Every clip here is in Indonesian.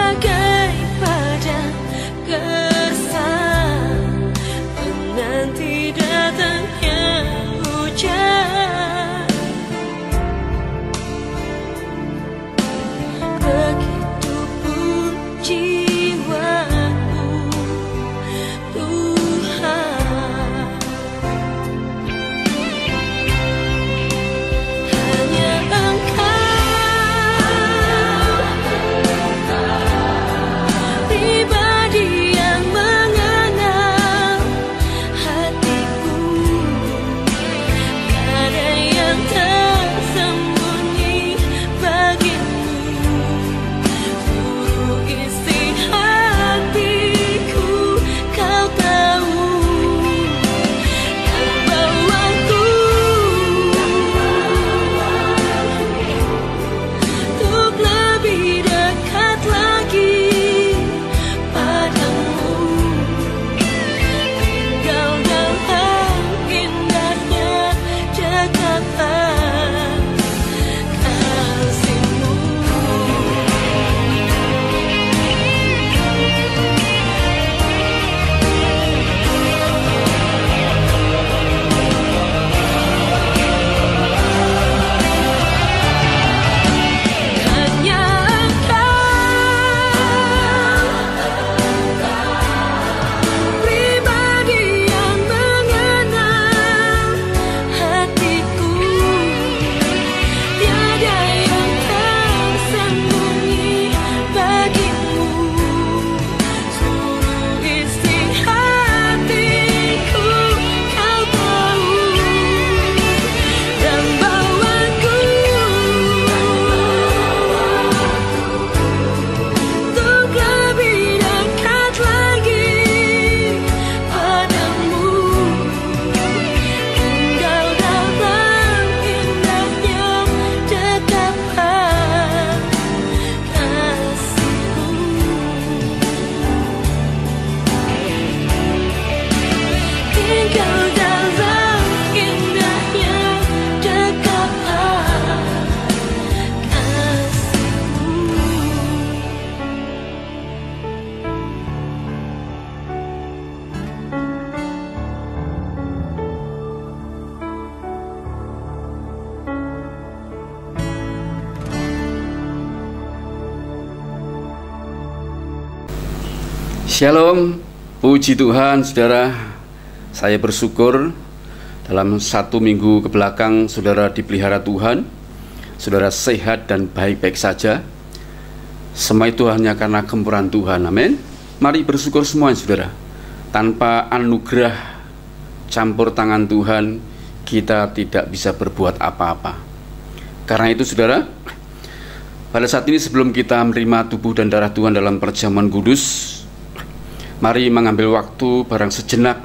bagai pada gersang menanti datangnya hujan. Begitupun jiwaku, Tuhan. Hanya Engkau pribadi yang mengenal hatiku. Tiada yang tersembunyi bagimu. Seluruh isi hatiku Kau tahu. Dan bawaku untuk lebih dekat lagi padamu. Tinggal dalam indahnya cekatan kasih-Mu. Hanya Engkau pribadi yang mengenal hatiku. Tiada yang tersembunyi bagimu. Seluruh isi hatiku Kau tahu. Dan bawaku untuk lebih dekat lagi padamu. Tinggal dalam indahnya cekatan kasih-Mu. Tinggal dalam indahnya cekatan kasih-Mu. Shalom, puji Tuhan saudara. Saya bersyukur dalam 1 minggu kebelakang saudara dipelihara Tuhan. Saudara sehat dan baik-baik saja. Semua itu hanya karena kemurahan Tuhan, amin. Mari bersyukur semuanya saudara. Tanpa anugerah campur tangan Tuhan, kita tidak bisa berbuat apa-apa. Karena itu saudara, pada saat ini sebelum kita menerima tubuh dan darah Tuhan dalam perjamuan kudus, mari mengambil waktu barang sejenak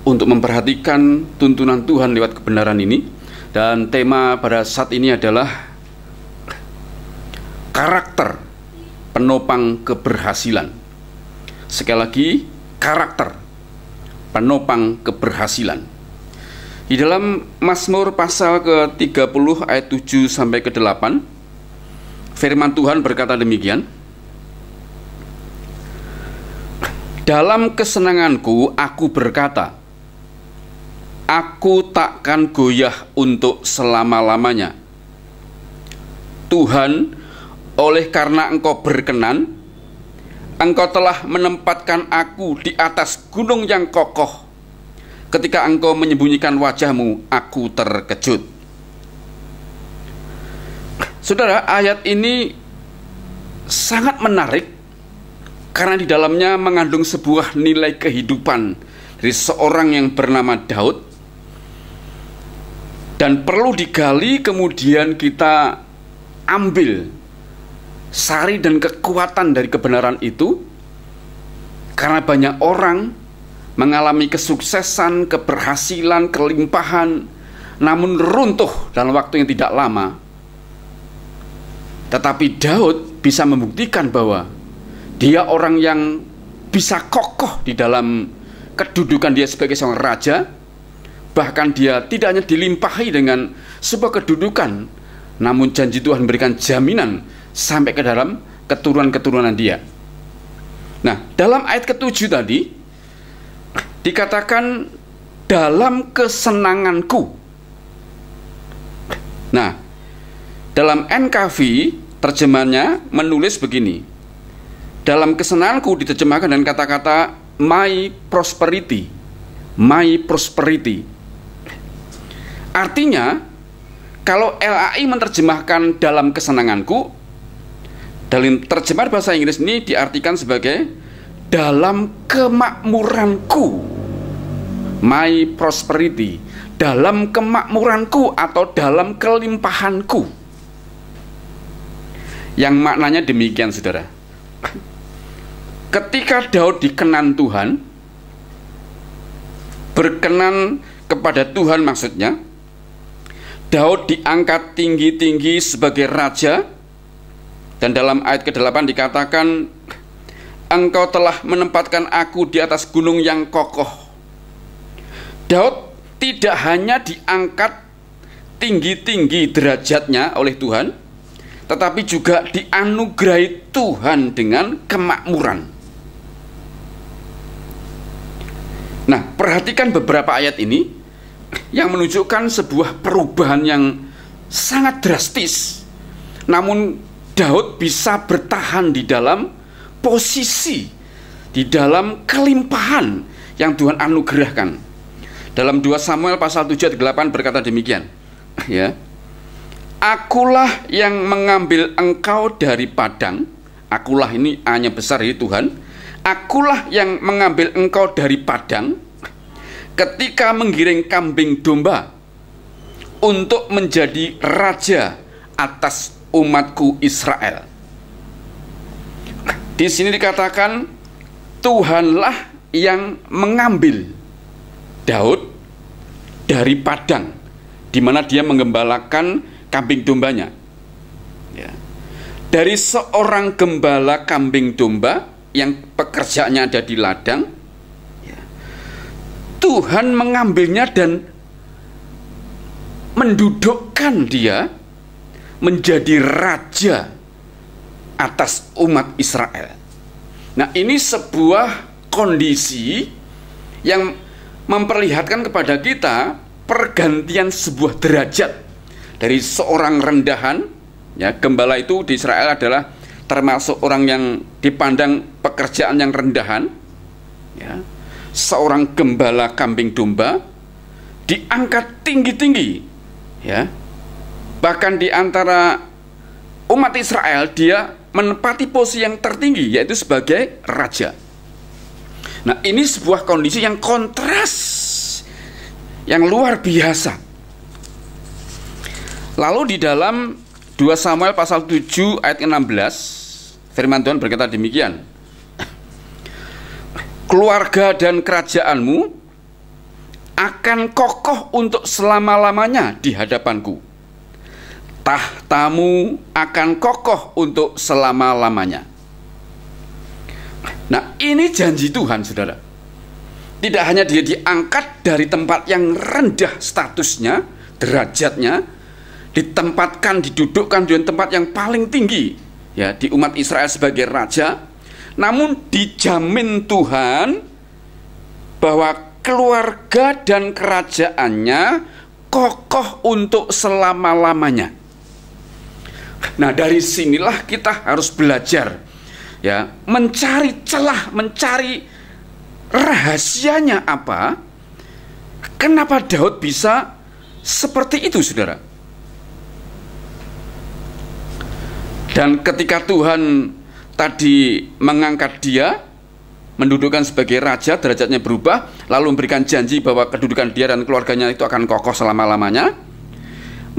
untuk memperhatikan tuntunan Tuhan lewat kebenaran ini. Dan tema pada saat ini adalah karakter penopang keberhasilan. Sekali lagi, karakter penopang keberhasilan. Di dalam Mazmur pasal ke-30 ayat 7 sampai ke-8, firman Tuhan berkata demikian. Dalam kesenanganku aku berkata, aku takkan goyah untuk selama-lamanya. Tuhan, oleh karena Engkau berkenan, Engkau telah menempatkan aku di atas gunung yang kokoh. Ketika Engkau menyembunyikan wajah-Mu, aku terkejut. Saudara, ayat ini sangat menarik karena di dalamnya mengandung sebuah nilai kehidupan dari seorang yang bernama Daud, dan perlu digali kemudian kita ambil sari dan kekuatan dari kebenaran itu. Karena banyak orang mengalami kesuksesan, keberhasilan, kelimpahan, namun runtuh dalam waktu yang tidak lama. Tetapi Daud bisa membuktikan bahwa dia orang yang bisa kokoh di dalam kedudukan dia sebagai seorang raja. Bahkan dia tidak hanya dilimpahi dengan sebuah kedudukan, namun janji Tuhan memberikan jaminan sampai ke dalam keturunan-keturunan dia. Nah, dalam ayat ke-7 tadi dikatakan dalam kesenanganku. Nah, dalam NKV terjemahannya menulis begini. Dalam kesenanganku diterjemahkan dengan kata-kata my prosperity. My prosperity. Artinya, kalau LAI menerjemahkan dalam kesenanganku, dalam terjemahan bahasa Inggris ini diartikan sebagai dalam kemakmuranku. My prosperity. Dalam kemakmuranku atau dalam kelimpahanku. Yang maknanya demikian, saudara. Ketika Daud dikenan Tuhan, berkenan kepada Tuhan maksudnya, Daud diangkat tinggi-tinggi sebagai raja. Dan dalam ayat ke-8 dikatakan, engkau telah menempatkan aku di atas gunung yang kokoh. Daud tidak hanya diangkat tinggi-tinggi derajatnya oleh Tuhan, tetapi juga dianugerahi Tuhan dengan kemakmuran. Nah, perhatikan beberapa ayat ini yang menunjukkan sebuah perubahan yang sangat drastis. Namun Daud bisa bertahan di dalam posisi, di dalam kelimpahan yang Tuhan anugerahkan. Dalam 2 Samuel pasal 7 ayat 8 berkata demikian, ya. Akulah yang mengambil engkau dari padang. Akulah ini hanya besar dari Tuhan. Akulah yang mengambil engkau dari padang ketika menggiring kambing domba untuk menjadi raja atas umatku Israel. Di sini dikatakan Tuhanlah yang mengambil Daud dari padang di mana dia menggembalakan kambing dombanya. Ya. Dari seorang gembala kambing domba yang pekerjaannya ada di ladang, ya, Tuhan mengambilnya dan mendudukkan dia menjadi raja atas umat Israel. Nah, ini sebuah kondisi yang memperlihatkan kepada kita pergantian sebuah derajat dari seorang rendahan, ya, gembala itu di Israel adalah termasuk orang yang dipandang pekerjaan yang rendahan, ya. Seorang gembala kambing domba diangkat tinggi-tinggi, ya. Bahkan di antara umat Israel dia menempati posisi yang tertinggi, yaitu sebagai raja. Nah, ini sebuah kondisi yang kontras, yang luar biasa. Lalu di dalam 2 Samuel pasal 7 ayat 16, firman Tuhan berkata demikian, keluarga dan kerajaanmu akan kokoh untuk selama-lamanya di hadapanku. Tahtamu akan kokoh untuk selama-lamanya. Nah, ini janji Tuhan, saudara. Tidak hanya dia diangkat dari tempat yang rendah statusnya, derajatnya, ditempatkan, didudukkan di tempat yang paling tinggi, ya, di umat Israel sebagai raja, namun dijamin Tuhan bahwa keluarga dan kerajaannya kokoh untuk selama-lamanya. Nah, dari sinilah kita harus belajar, ya, mencari celah, mencari rahasianya apa, kenapa Daud bisa seperti itu, saudara. Dan ketika Tuhan tadi mengangkat dia, mendudukkan sebagai raja, derajatnya berubah, lalu memberikan janji bahwa kedudukan dia dan keluarganya itu akan kokoh selama-lamanya,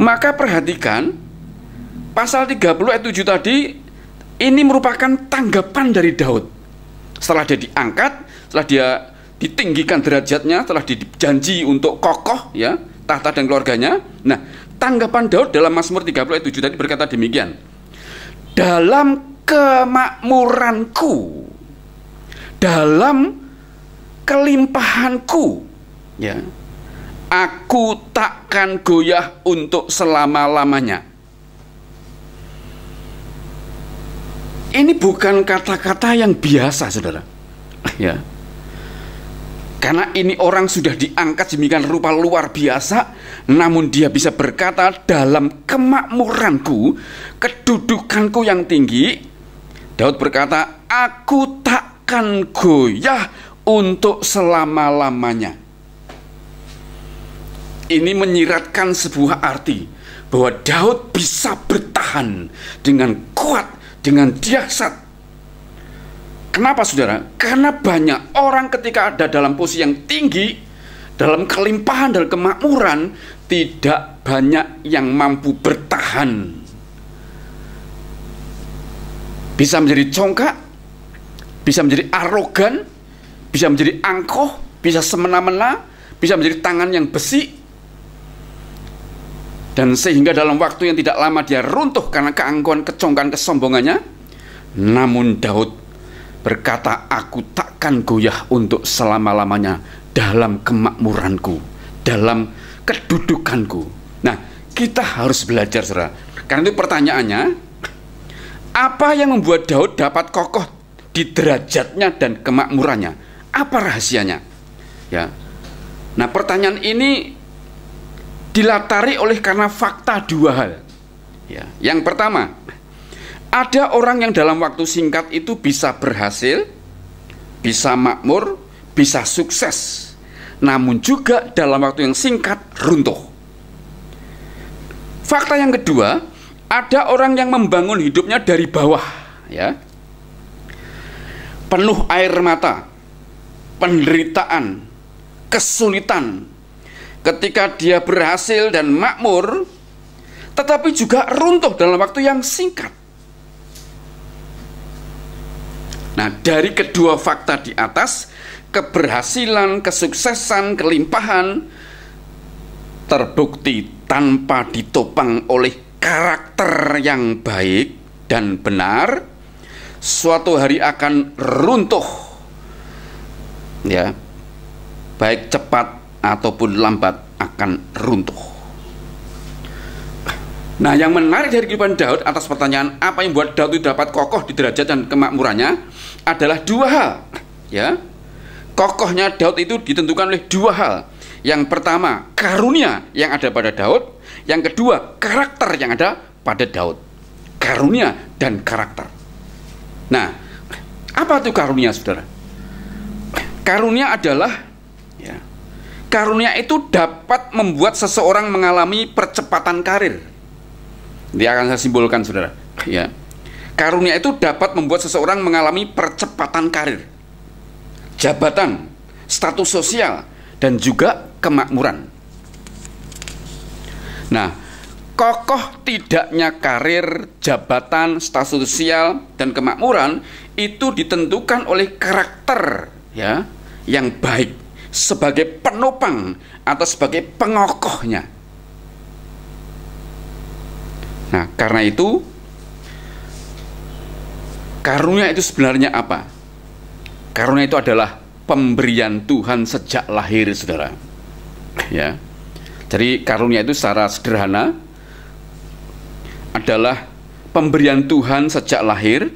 maka perhatikan pasal 30 ayat 7 tadi, ini merupakan tanggapan dari Daud. Setelah dia diangkat, setelah dia ditinggikan derajatnya, setelah dijanji untuk kokoh, ya, tahta dan keluarganya. Nah, tanggapan Daud dalam Mazmur 30 ayat 7 tadi berkata demikian, dalam kemakmuranku, dalam kelimpahanku, ya, aku takkan goyah untuk selama-lamanya. Ini bukan kata-kata yang biasa, saudara. Ya. Karena ini orang sudah diangkat demikian rupa luar biasa, namun dia bisa berkata, dalam kemakmuranku, kedudukanku yang tinggi, Daud berkata, aku takkan goyah untuk selama-lamanya. Ini menyiratkan sebuah arti bahwa Daud bisa bertahan dengan kuat, dengan dahsyat. Kenapa, saudara? Karena banyak orang ketika ada dalam posisi yang tinggi, dalam kelimpahan dan kemakmuran, tidak banyak yang mampu bertahan. Bisa menjadi congkak, bisa menjadi arogan, bisa menjadi angkuh, bisa semena-mena, bisa menjadi tangan yang besi, dan sehingga dalam waktu yang tidak lama dia runtuh karena keangkuhan, kecongkaan, kesombongannya. Namun Daud berkata, aku takkan goyah untuk selama-lamanya dalam kemakmuranku, dalam kedudukanku. Nah, kita harus belajar, saudara. Karena itu pertanyaannya, apa yang membuat Daud dapat kokoh di derajatnya dan kemakmurannya? Apa rahasianya? Ya. Nah, pertanyaan ini dilatari oleh karena fakta dua hal. Ya. Yang pertama, ada orang yang dalam waktu singkat itu bisa berhasil, bisa makmur, bisa sukses, namun juga dalam waktu yang singkat runtuh. Fakta yang kedua, ada orang yang membangun hidupnya dari bawah, ya, penuh air mata, penderitaan, kesulitan. Ketika dia berhasil dan makmur, tetapi juga runtuh dalam waktu yang singkat. Nah, dari kedua fakta di atas, keberhasilan, kesuksesan, kelimpahan terbukti tanpa ditopang oleh karakter yang baik dan benar, suatu hari akan runtuh, ya, baik cepat ataupun lambat akan runtuh. Nah, yang menarik dari kehidupan Daud atas pertanyaan apa yang membuat Daud itu dapat kokoh di derajat dan kemakmurannya adalah dua hal, ya. Kokohnya Daud itu ditentukan oleh dua hal. Yang pertama, karunia yang ada pada Daud. Yang kedua, karakter yang ada pada Daud. Karunia dan karakter. Nah, apa itu karunia, saudara? Karunia adalah, ya, karunia itu dapat membuat seseorang mengalami percepatan karir. Dia akan saya simbolkan, saudara. Ya, karunia itu dapat membuat seseorang mengalami percepatan karir, jabatan, status sosial, dan juga kemakmuran. Nah, kokoh tidaknya karir, jabatan, status sosial, dan kemakmuran itu ditentukan oleh karakter, ya, yang baik sebagai penopang atau sebagai pengokohnya. Nah, karena itu karunia itu sebenarnya apa? Karunia itu adalah pemberian Tuhan sejak lahir, saudara. Ya. Jadi karunia itu secara sederhana adalah pemberian Tuhan sejak lahir,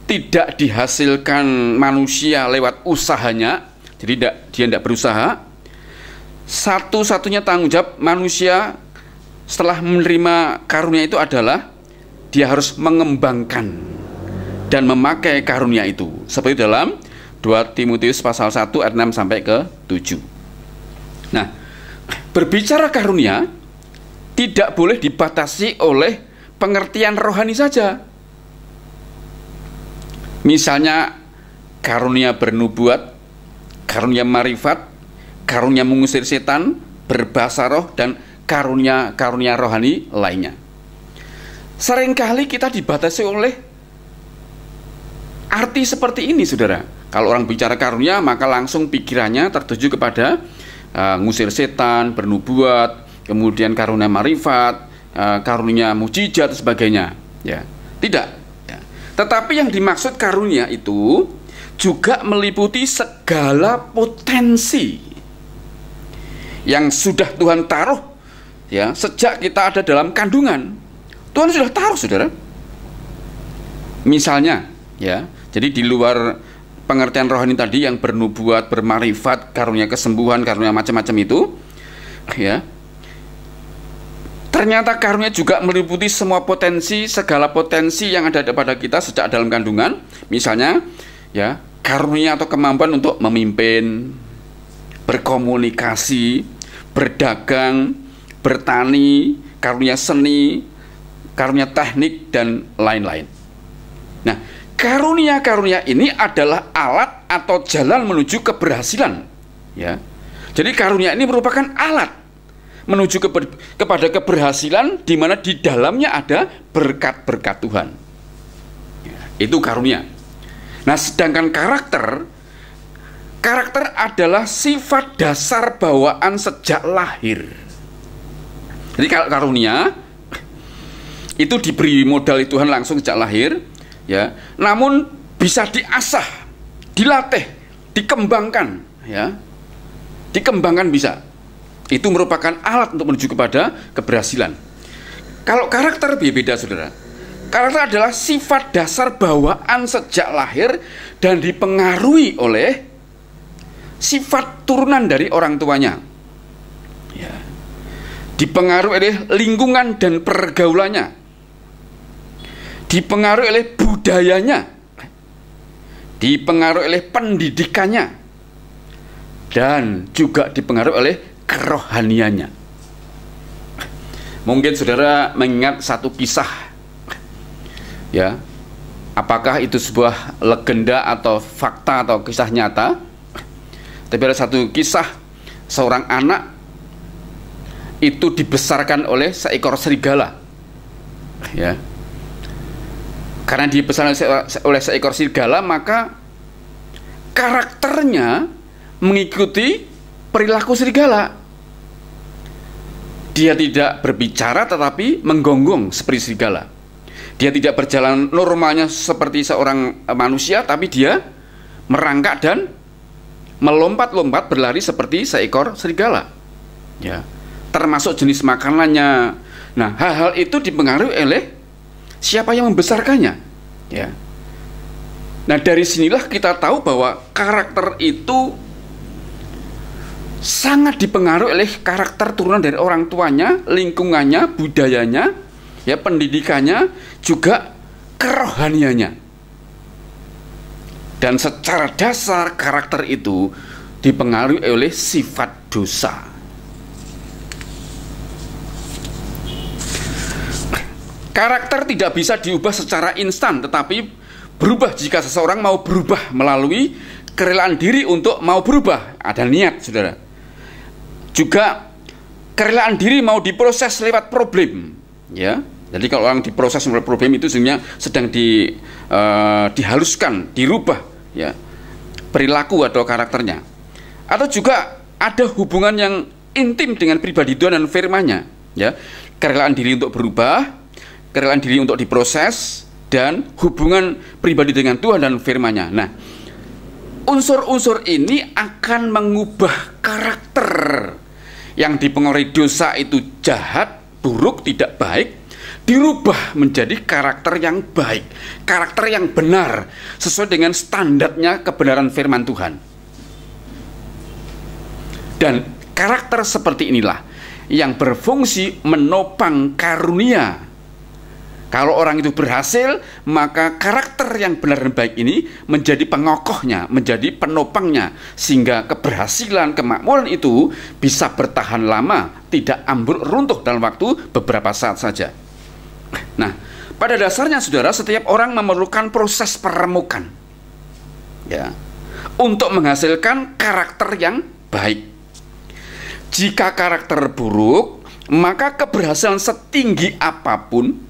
tidak dihasilkan manusia lewat usahanya. Jadi dia tidak berusaha. Satu-satunya tanggung jawab manusia setelah menerima karunia itu adalah dia harus mengembangkan dan memakai karunia itu. Seperti dalam 2 Timotius pasal 1 ayat 6 sampai ke 7. Nah, berbicara karunia tidak boleh dibatasi oleh pengertian rohani saja. Misalnya karunia bernubuat, karunia marifat, karunia mengusir setan, berbahasa roh, dan karunia rohani lainnya. Seringkali kita dibatasi oleh arti seperti ini, saudara. Kalau orang bicara karunia, maka langsung pikirannya tertuju kepada ngusir setan, bernubuat, kemudian karunia marifat, karunia mujizat dan sebagainya. Ya, tidak. Ya. Tetapi yang dimaksud karunia itu juga meliputi segala potensi yang sudah Tuhan taruh, ya, sejak kita ada dalam kandungan. Tuhan sudah taruh, saudara. Misalnya, ya, jadi di luar pengertian rohani tadi yang bernubuat, bermarifat, karunia kesembuhan, karunia macam-macam itu, ya, ternyata karunia juga meliputi semua potensi, segala potensi yang ada pada kita sejak dalam kandungan. Misalnya, ya, karunia atau kemampuan untuk memimpin, berkomunikasi, berdagang, bertani, karunia seni, karunia teknik, dan lain-lain. Nah, karunia-karunia ini adalah alat atau jalan menuju keberhasilan, ya. Jadi karunia ini merupakan alat menuju kepada keberhasilan, di mana di dalamnya ada berkat-berkat Tuhan, ya, itu karunia. Nah, sedangkan karakter adalah sifat dasar bawaan sejak lahir. Jadi kalau karunia itu diberi modal Tuhan langsung sejak lahir, ya, namun bisa diasah, dilatih, dikembangkan, ya, dikembangkan bisa. Itu merupakan alat untuk menuju kepada keberhasilan. Kalau karakter beda, saudara. Karakter adalah sifat dasar bawaan sejak lahir dan dipengaruhi oleh sifat turunan dari orang tuanya, ya. Dipengaruhi oleh lingkungan dan pergaulannya, dipengaruhi oleh budayanya, dipengaruhi oleh pendidikannya, dan juga dipengaruhi oleh kerohaniannya. Mungkin saudara mengingat satu kisah, ya, apakah itu sebuah legenda atau fakta atau kisah nyata? Tapi ada satu kisah, seorang anak itu dibesarkan oleh seekor serigala, ya. Karena dibesarkan oleh seekor serigala, maka karakternya mengikuti perilaku serigala. Dia tidak berbicara tetapi menggonggong seperti serigala. Dia tidak berjalan normalnya seperti seorang manusia, tapi dia merangkak dan melompat-lompat berlari seperti seekor serigala, ya. Termasuk jenis makanannya. Nah, hal-hal itu dipengaruhi oleh siapa yang membesarkannya, ya. Nah, dari sinilah kita tahu bahwa karakter itu sangat dipengaruhi oleh karakter turunan dari orang tuanya, lingkungannya, budayanya, ya, pendidikannya, juga kerohaniannya. Dan secara dasar karakter itu dipengaruhi oleh sifat dosa. Karakter tidak bisa diubah secara instan, tetapi berubah jika seseorang mau berubah melalui kerelaan diri untuk mau berubah. Ada niat, saudara. Juga kerelaan diri mau diproses lewat problem, ya. Jadi kalau orang diproses lewat problem itu sebenarnya sedang dihaluskan, dirubah, ya, perilaku atau karakternya. Atau juga ada hubungan yang intim dengan pribadi Tuhan dan firman-Nya, ya. Kerelaan diri untuk berubah, kerelaan diri untuk diproses, dan hubungan pribadi dengan Tuhan dan firman-Nya. Nah, unsur-unsur ini akan mengubah karakter yang dipengaruhi dosa itu jahat, buruk, tidak baik, dirubah menjadi karakter yang baik, karakter yang benar, sesuai dengan standarnya kebenaran firman Tuhan. Dan karakter seperti inilah yang berfungsi menopang karunia. Kalau orang itu berhasil, maka karakter yang benar dan baik ini menjadi pengokohnya, menjadi penopangnya, sehingga keberhasilan, kemakmuran itu bisa bertahan lama, tidak ambruk runtuh dalam waktu beberapa saat saja. Nah, pada dasarnya, saudara, setiap orang memerlukan proses peremukan, ya, untuk menghasilkan karakter yang baik. Jika karakter buruk, maka keberhasilan setinggi apapun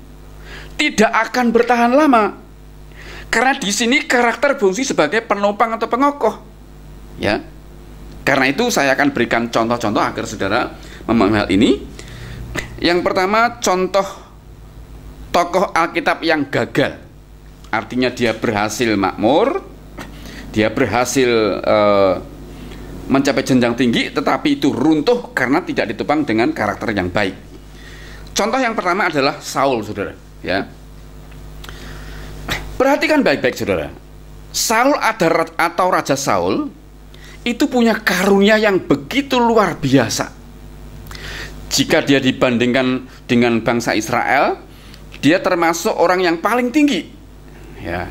tidak akan bertahan lama. Karena di sini karakter berfungsi sebagai penopang atau pengokoh, ya. Karena itu saya akan berikan contoh-contoh agar saudara memahami hal ini. Yang pertama, contoh tokoh Alkitab yang gagal. Artinya dia berhasil makmur, dia berhasil mencapai jenjang tinggi, tetapi itu runtuh karena tidak ditopang dengan karakter yang baik. Contoh yang pertama adalah Saul, saudara, ya. Perhatikan baik-baik saudara. Saul atau Raja Saul itu punya karunia yang begitu luar biasa. Jika dia dibandingkan dengan bangsa Israel, dia termasuk orang yang paling tinggi. Ya.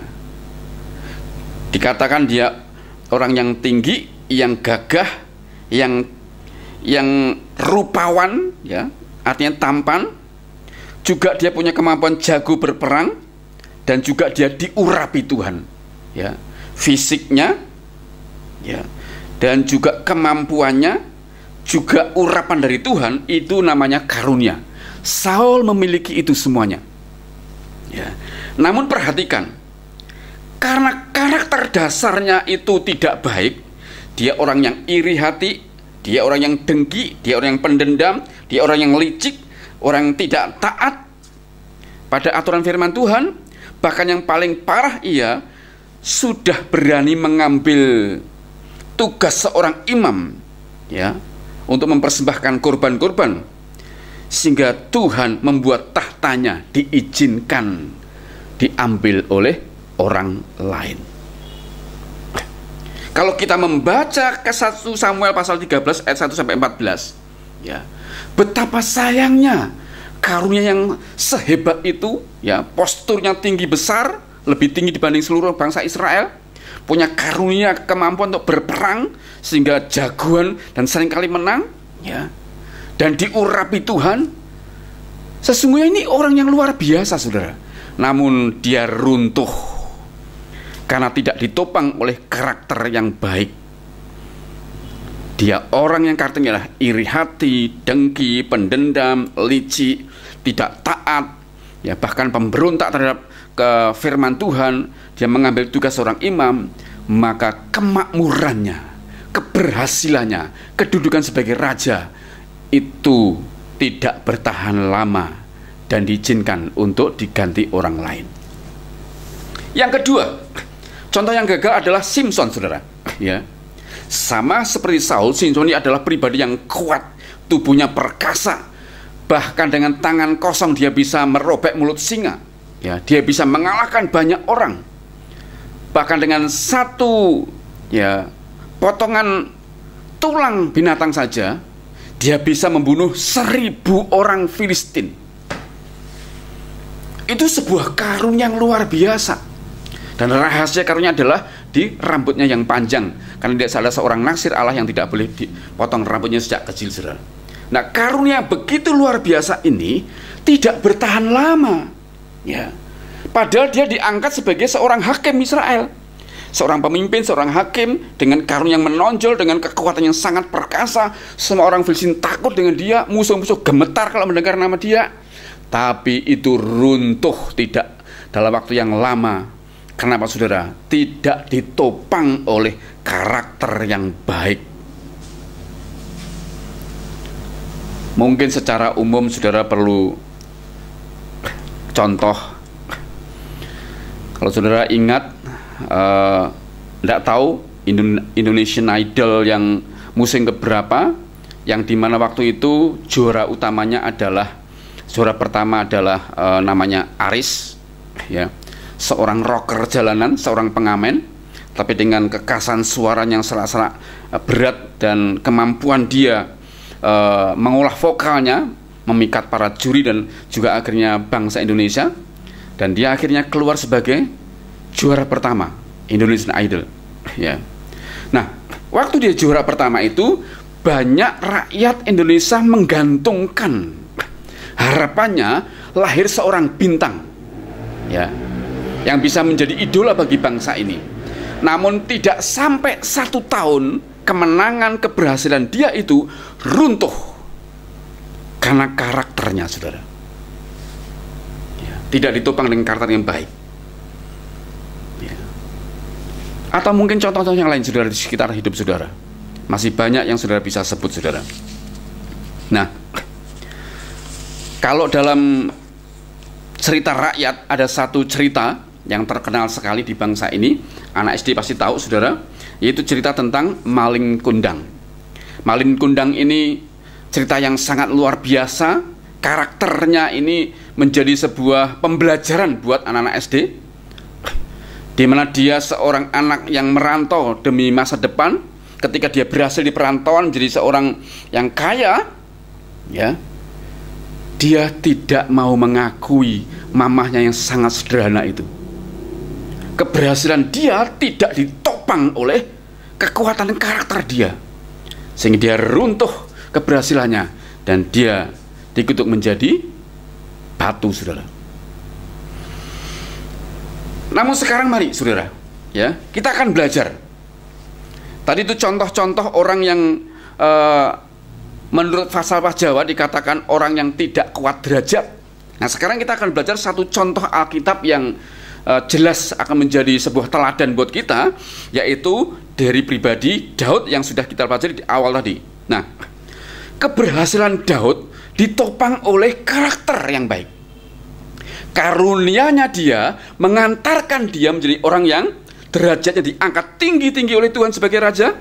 Dikatakan dia orang yang tinggi, yang gagah, yang rupawan, ya, artinya tampan. Juga dia punya kemampuan jago berperang, dan juga dia diurapi Tuhan, ya, fisiknya, ya, dan juga kemampuannya, juga urapan dari Tuhan. Itu namanya karunia. Saul memiliki itu semuanya, ya. Namun perhatikan, karena karakter dasarnya itu tidak baik, dia orang yang iri hati, dia orang yang dengki, dia orang yang pendendam, dia orang yang licik, orang yang tidak taat pada aturan firman Tuhan. Bahkan yang paling parah, ia sudah berani mengambil tugas seorang imam, ya, untuk mempersembahkan korban-korban, sehingga Tuhan membuat tahtanya diizinkan diambil oleh orang lain. Kalau kita membaca ke 1 Samuel pasal 13 ayat 1 sampai 14, ya, betapa sayangnya karunia yang sehebat itu, ya, posturnya tinggi besar, lebih tinggi dibanding seluruh bangsa Israel, punya karunia kemampuan untuk berperang sehingga jagoan dan seringkali menang, ya, dan diurapi Tuhan. Sesungguhnya ini orang yang luar biasa, saudara. Namun dia runtuh karena tidak ditopang oleh karakter yang baik. Dia orang yang karakternya adalah iri hati, dengki, pendendam, licik, tidak taat, ya, bahkan pemberontak terhadap ke firman Tuhan. Dia mengambil tugas seorang imam, maka kemakmurannya, keberhasilannya, kedudukan sebagai raja itu tidak bertahan lama dan diizinkan untuk diganti orang lain. Yang kedua, contoh yang gagal adalah Simson, saudara, ya. Sama seperti Saul, Simson ini adalah pribadi yang kuat, tubuhnya perkasa, bahkan dengan tangan kosong dia bisa merobek mulut singa, ya, dia bisa mengalahkan banyak orang. Bahkan dengan satu, ya, potongan tulang binatang saja dia bisa membunuh 1000 orang Filistin. Itu sebuah karunia yang luar biasa. Dan rahasia karunia adalah di rambutnya yang panjang, karena dia salah seorang naksir Allah yang tidak boleh dipotong rambutnya sejak kecil, saudara. Nah, karunia begitu luar biasa ini tidak bertahan lama, ya. Padahal dia diangkat sebagai seorang hakim Israel, seorang pemimpin, seorang hakim dengan karunia yang menonjol, dengan kekuatan yang sangat perkasa. Semua orang Filistin takut dengan dia, musuh-musuh gemetar kalau mendengar nama dia. Tapi itu runtuh tidak dalam waktu yang lama. Kenapa, saudara? Tidak ditopang oleh karakter yang baik. Mungkin secara umum saudara perlu contoh. Kalau saudara ingat, tidak tahu Indonesian Idol yang musim keberapa, yang dimana waktu itu juara utamanya adalah, juara pertama adalah namanya Aris, ya, seorang rocker jalanan, seorang pengamen, tapi dengan kekasan suara yang serak-serak berat dan kemampuan dia mengolah vokalnya memikat para juri dan juga akhirnya bangsa Indonesia. Dan dia akhirnya keluar sebagai juara pertama Indonesian Idol, ya. Nah, waktu dia juara pertama itu banyak rakyat Indonesia menggantungkan harapannya lahir seorang bintang, ya, yang bisa menjadi idola bagi bangsa ini. Namun tidak sampai 1 tahun kemenangan, keberhasilan dia itu runtuh karena karakternya, saudara, ya, tidak ditopang dengan karakter yang baik, ya. Atau mungkin contoh-contoh yang lain, saudara, di sekitar hidup saudara. Masih banyak yang saudara bisa sebut, saudara. Nah, kalau dalam cerita rakyat ada satu cerita yang terkenal sekali di bangsa ini, anak SD pasti tahu, saudara, yaitu cerita tentang maling kundang. Maling kundang ini cerita yang sangat luar biasa. Karakternya ini menjadi sebuah pembelajaran buat anak-anak SD. di mana dia seorang anak yang merantau demi masa depan. Ketika dia berhasil di perantauan menjadi seorang yang kaya, ya, dia tidak mau mengakui mamahnya yang sangat sederhana itu. Keberhasilan dia tidak ditopang oleh kekuatan karakter dia, sehingga dia runtuh keberhasilannya dan dia dikutuk menjadi batu, saudara. Namun sekarang mari, saudara, ya, kita akan belajar. Tadi itu contoh-contoh orang yang menurut falsafah Jawa dikatakan orang yang tidak kuat derajat. Nah, sekarang kita akan belajar satu contoh Alkitab yang jelas akan menjadi sebuah teladan buat kita, yaitu dari pribadi Daud yang sudah kita pelajari di awal tadi. Nah, keberhasilan Daud ditopang oleh karakter yang baik. Karunia-Nya dia mengantarkan dia menjadi orang yang derajatnya diangkat tinggi-tinggi oleh Tuhan sebagai raja,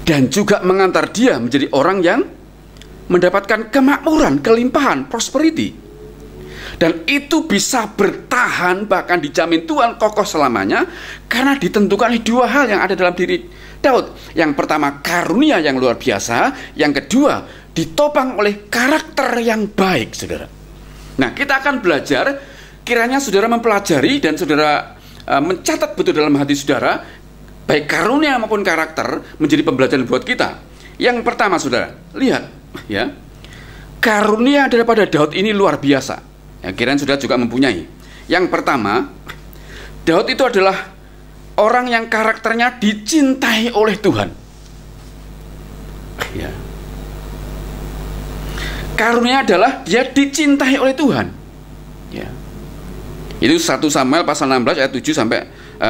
dan juga mengantar dia menjadi orang yang mendapatkan kemakmuran, kelimpahan, prosperity. Dan itu bisa bertahan, bahkan dijamin Tuhan kokoh selamanya, karena ditentukan dua hal yang ada dalam diri Daud. Yang pertama, karunia yang luar biasa. Yang kedua, ditopang oleh karakter yang baik, saudara. Nah, kita akan belajar, kiranya saudara mempelajari dan saudara mencatat betul dalam hati saudara, baik karunia maupun karakter menjadi pembelajaran buat kita. Yang pertama, saudara, lihat, ya, karunia daripada Daud ini luar biasa. Ya, kiranya saudara juga mempunyai. Yang pertama, Daud itu adalah orang yang karakternya dicintai oleh Tuhan. Ya. Karunia adalah dia dicintai oleh Tuhan. Ya. Itu 1 Samuel pasal 16 ayat 7 sampai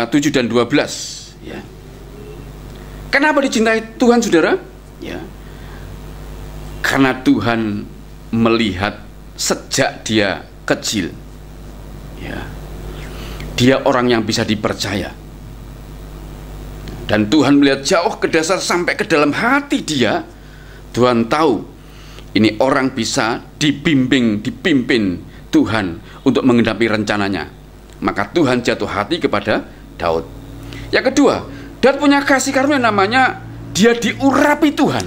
7 dan 12. Ya. Kenapa dicintai Tuhan, saudara? Ya. Karena Tuhan melihat sejak dia kecil, ya, dia orang yang bisa dipercaya. Dan Tuhan melihat jauh ke dasar sampai ke dalam hati dia. Tuhan tahu ini orang bisa dipimpin Tuhan untuk mengenapi rencananya. Maka Tuhan jatuh hati kepada Daud. Yang kedua, Daud punya kasih karunia namanya dia diurapi Tuhan.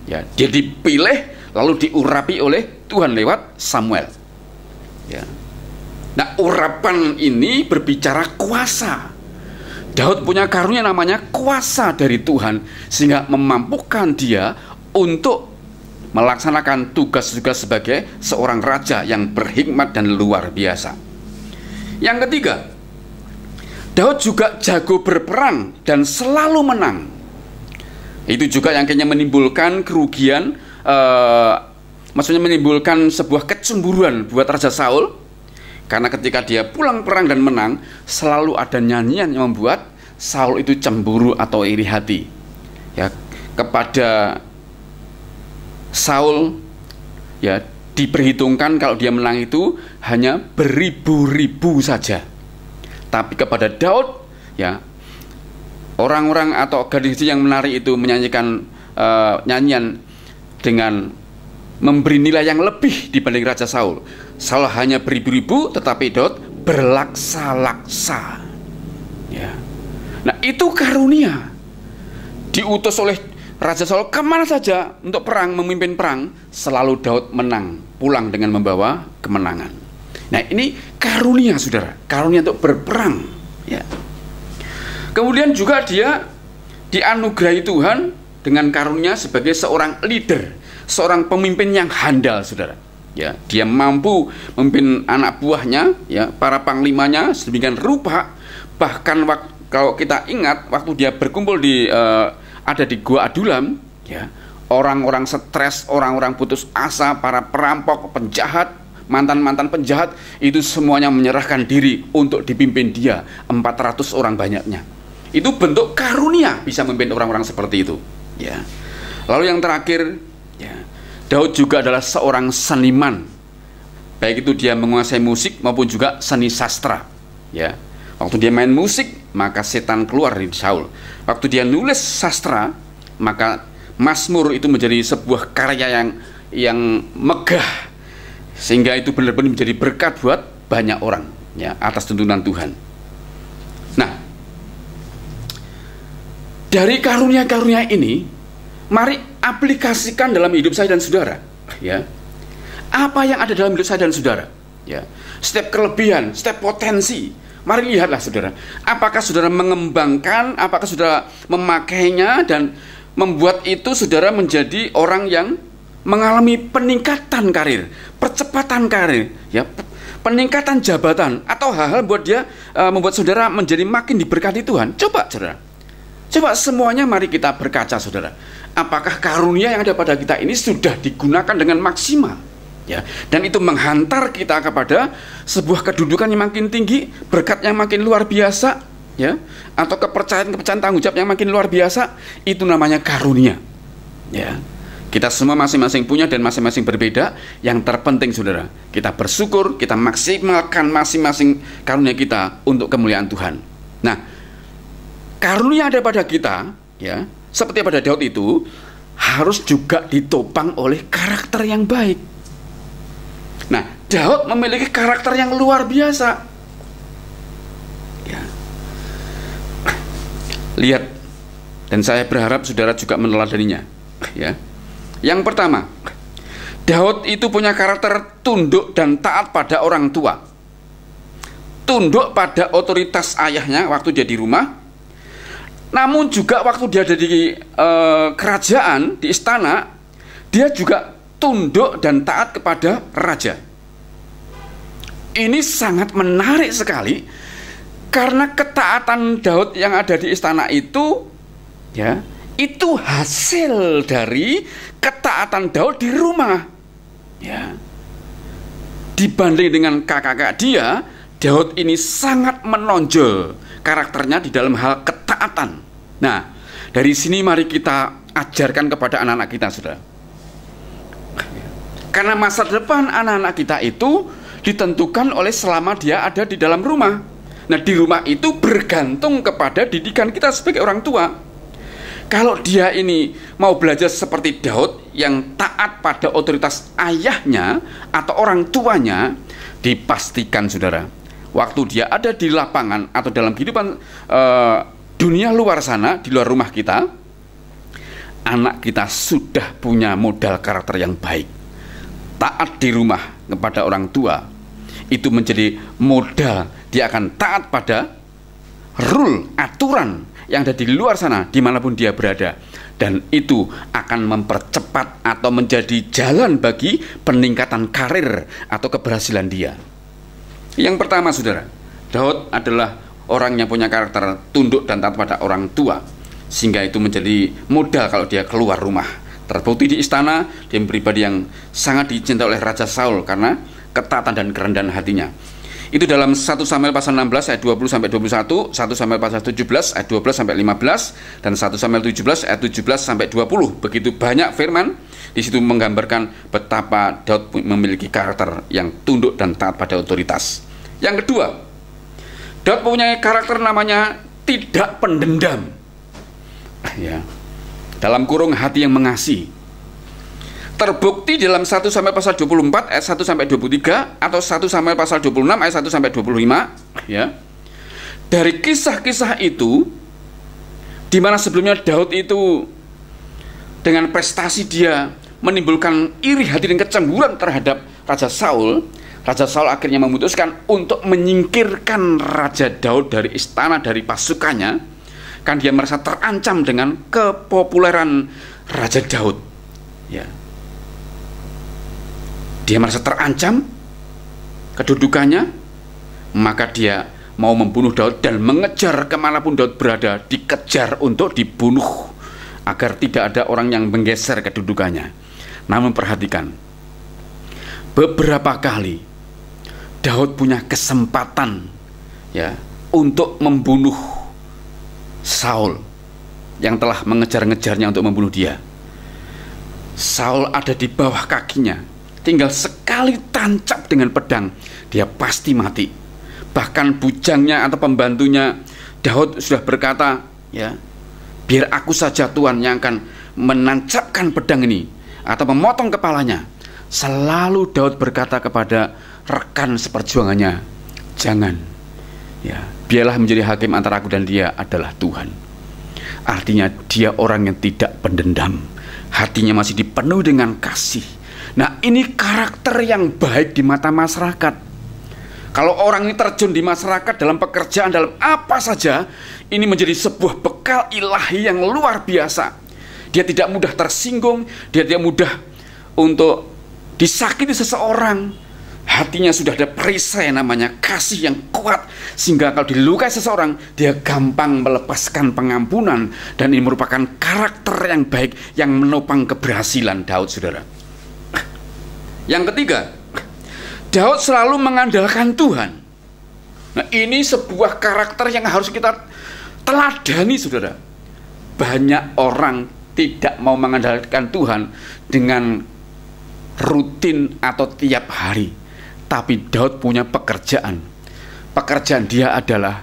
Ya, dia dipilih lalu diurapi oleh Tuhan lewat Samuel. Ya. Nah, urapan ini berbicara kuasa. Daud punya karunia namanya kuasa dari Tuhan, sehingga memampukan dia untuk melaksanakan tugas-tugas sebagai seorang raja yang berhikmat dan luar biasa. Yang ketiga, Daud juga jago berperang dan selalu menang. Itu juga yang kayaknya menimbulkan kerugian, maksudnya menimbulkan sebuah kecemburuan buat Raja Saul. Karena ketika dia pulang perang dan menang, selalu ada nyanyian yang membuat Saul itu cemburu atau iri hati. Ya, kepada Saul, ya, diperhitungkan kalau dia menang itu hanya beribu-ribu saja. Tapi kepada Daud, ya, orang-orang atau gadis yang menari itu menyanyikan nyanyian dengan memberi nilai yang lebih dibanding Raja Saul. Saul hanya beribu-ribu, tetapi Daud berlaksa-laksa. Ya. Nah, itu karunia. Diutus oleh Raja Saul kemana saja untuk perang, memimpin perang, selalu Daud menang, pulang dengan membawa kemenangan. Nah, ini karunia, saudara, karunia untuk berperang. Ya. Kemudian juga dia dianugerahi Tuhan dengan karunia sebagai seorang leader, seorang pemimpin yang handal, saudara. Ya, dia mampu memimpin anak buahnya, ya, para panglimanya sedemikian rupa. Bahkan kalau kita ingat waktu dia berkumpul ada di Gua Adulam, ya, orang-orang stres, orang-orang putus asa, para perampok, penjahat, mantan-mantan penjahat, itu semuanya menyerahkan diri untuk dipimpin dia, 400 orang banyaknya. Itu bentuk karunia bisa memimpin orang-orang seperti itu. Ya. Lalu yang terakhir, ya, Daud juga adalah seorang seniman. Baik itu dia menguasai musik maupun juga seni sastra. Ya. Waktu dia main musik, maka setan keluar dari Saul. Waktu dia nulis sastra, maka Mazmur itu menjadi sebuah karya yang megah, sehingga itu benar-benar menjadi berkat buat banyak orang. ya, atas tuntunan Tuhan. Nah, dari karunia-karunia ini, mari aplikasikan dalam hidup saya dan saudara, ya. Apa yang ada dalam hidup saya dan saudara, ya. Setiap kelebihan, setiap potensi, mari lihatlah saudara. Apakah saudara mengembangkan, apakah saudara memakainya dan membuat itu saudara menjadi orang yang mengalami peningkatan karir, percepatan karir, ya, peningkatan jabatan, atau hal-hal buat dia membuat saudara menjadi makin diberkati Tuhan. Coba saudara, coba semuanya mari kita berkaca saudara. Apakah karunia yang ada pada kita ini sudah digunakan dengan maksimal, ya, dan itu menghantar kita kepada sebuah kedudukan yang makin tinggi, berkat yang makin luar biasa, ya, atau kepercayaan tanggung jawab yang makin luar biasa. Itu namanya karunia, ya. Kita semua masing-masing punya dan masing-masing berbeda. Yang terpenting saudara, kita bersyukur, kita maksimalkan masing-masing karunia kita untuk kemuliaan Tuhan. Nah, karunia ada pada kita, ya, seperti pada Daud itu, harus juga ditopang oleh karakter yang baik. Nah, Daud memiliki karakter yang luar biasa, ya. Lihat, dan saya berharap saudara juga meneladaninya, ya. Yang pertama, Daud itu punya karakter tunduk dan taat pada orang tua. Tunduk pada otoritas ayahnya waktu dia di rumah, namun juga waktu dia ada di kerajaan, di istana, dia juga tunduk dan taat kepada raja. Ini sangat menarik sekali, karena ketaatan Daud yang ada di istana itu, ya, itu hasil dari ketaatan Daud di rumah, ya. Dibanding dengan kakak-kakak dia, Daud ini sangat menonjol karakternya di dalam hal ketaatan. Nah, dari sini mari kita ajarkan kepada anak-anak kita, saudara. Karena masa depan anak-anak kita itu ditentukan oleh selama dia ada di dalam rumah. Nah, di rumah itu bergantung kepada didikan kita sebagai orang tua. Kalau dia ini mau belajar seperti Daud yang taat pada otoritas ayahnya atau orang tuanya, dipastikan saudara, waktu dia ada di lapangan atau dalam kehidupan dunia luar sana, di luar rumah kita, anak kita sudah punya modal karakter yang baik. Taat di rumah kepada orang tua, itu menjadi modal dia akan taat pada rule, aturan yang ada di luar sana, dimanapun dia berada. Dan itu akan mempercepat atau menjadi jalan bagi peningkatan karir atau keberhasilan dia. Yang pertama saudara, Daud adalah orang yang punya karakter tunduk dan taat pada orang tua, sehingga itu menjadi modal kalau dia keluar rumah. Terbukti di istana, dia pribadi yang sangat dicintai oleh Raja Saul karena ketaatan dan kerendahan hatinya. Itu dalam 1 Samuel pasal 16 ayat 20-21, 1 Samuel pasal 17 ayat 12-15, dan 1 Samuel 17 ayat 17-20. Begitu banyak firman di situ menggambarkan betapa Daud memiliki karakter yang tunduk dan taat pada otoritas. Yang kedua, Daud punya karakter namanya tidak pendendam, ya, dalam kurung hati yang mengasihi. Terbukti dalam 1 Samuel pasal 24 ayat 1-23 atau 1 Samuel pasal 26 ayat 1-25, ya. Dari kisah-kisah itu, di mana sebelumnya Daud itu dengan prestasi dia menimbulkan iri hati dan kecemburuan terhadap Raja Saul. Raja Saul akhirnya memutuskan untuk menyingkirkan Raja Daud dari istana, dari pasukannya, kan dia merasa terancam dengan kepopuleran Raja Daud, ya. Dia merasa terancam kedudukannya, maka dia mau membunuh Daud dan mengejar kemanapun Daud berada, dikejar untuk dibunuh agar tidak ada orang yang menggeser kedudukannya. Namun perhatikan, beberapa kali Daud punya kesempatan, ya, untuk membunuh Saul yang telah mengejar-ngejarnya untuk membunuh dia. Saul ada di bawah kakinya, tinggal sekali tancap dengan pedang, dia pasti mati. Bahkan bujangnya atau pembantunya Daud sudah berkata, ya, biar aku saja Tuhan yang akan menancapkan pedang ini atau memotong kepalanya. Selalu Daud berkata kepada rekan seperjuangannya, jangan. Ya, biarlah menjadi hakim antara aku dan dia adalah Tuhan. Artinya dia orang yang tidak pendendam, hatinya masih dipenuhi dengan kasih. Nah, ini karakter yang baik di mata masyarakat. Kalau orang ini terjun di masyarakat dalam pekerjaan, dalam apa saja, ini menjadi sebuah bekal ilahi yang luar biasa. Dia tidak mudah tersinggung, dia tidak mudah untuk disakiti seseorang. Hatinya sudah ada perisai, namanya kasih yang kuat, sehingga kalau dilukai seseorang, dia gampang melepaskan pengampunan. Dan ini merupakan karakter yang baik yang menopang keberhasilan Daud, saudara. Yang ketiga, Daud selalu mengandalkan Tuhan. Nah, ini sebuah karakter yang harus kita teladani, saudara. Banyak orang tidak mau mengandalkan Tuhan dengan rutin atau tiap hari. Tapi Daud punya pekerjaan. Pekerjaan dia adalah